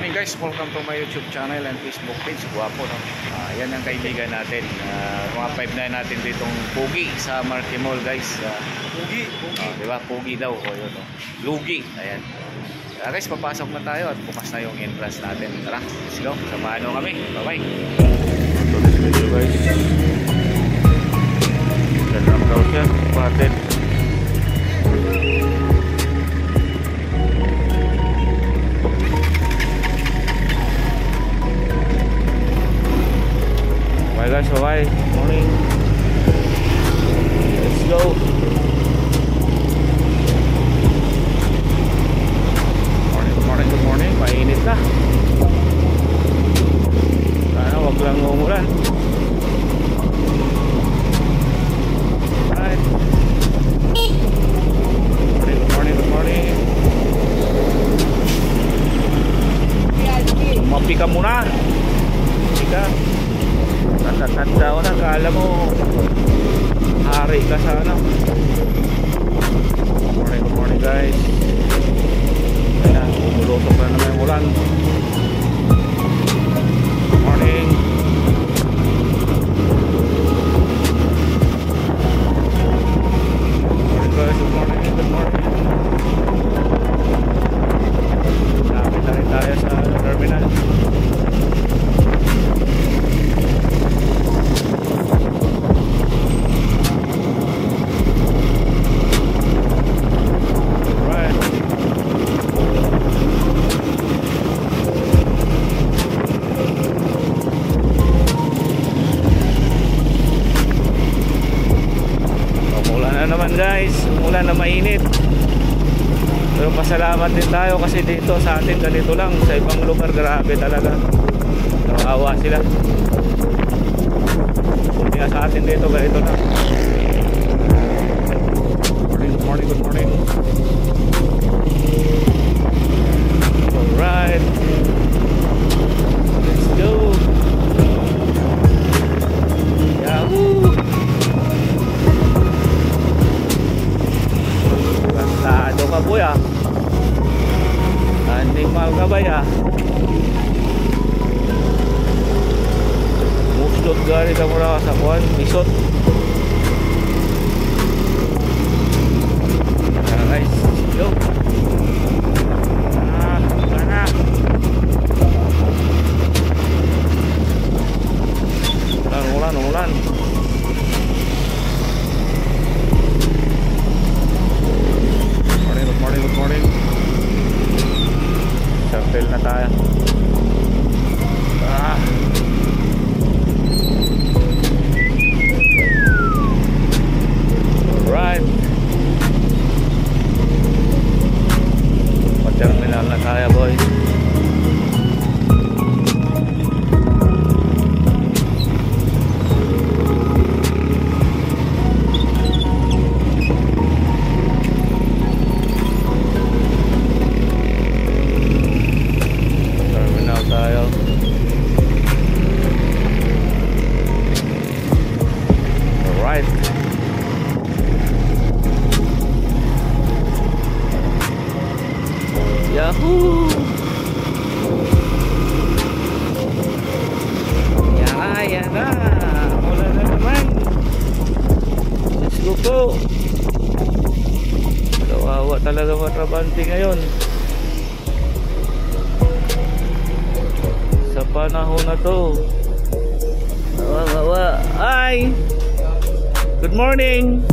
morning guys, welcome to my YouTube channel and Facebook page. Guwapo, no? Yan ang kaibigan natin. Mga 5 na natin ditong Pugi sa Marquee Mall guys. Pugi. Diba? Pugi daw. Yun, no? Lugi. Ayan. Guys, papasok na tayo at bukas na yung entrance natin. Tara, let's go. Samahan nyo kami. Bye bye. So this video guys. Yan lang daw siya. Patin. Bye guys, bye-bye. Morning. Let's go. Good morning. Mainit na. Sana wag lang umulan. Right. Good morning. Umapi ka muna. Ika. Tanda ko na, kala mo hari ka sana. Good morning guys. Ayan, bumulotok na naman yung ulan. Good morning. Good morning. Lapit na rin tayo sa terminal. Guys, umulan na mainit. Pero pasalamat din tayo kasi dito sa atin ganito lang. Sa ibang lugar grabe talaga. Nawawa sila. Buti nga sa atin dito ganito lang. Good morning. Alright, let's go. Yahoo! Tado ka boy ah. Animal ka ba ya? Mustot gari ka muna sa kuwan. Isot. Tara guys, go. Tara. Ulan. Good morning. Shuttle na tayo. Alright. Pa-terminal na tayo boy. Yahoo! Yan na. Wala na naman. Let's go po. Kawawa talaga mga trabante ngayon. Sa panahon na to. Kawawa. Ay! Good morning!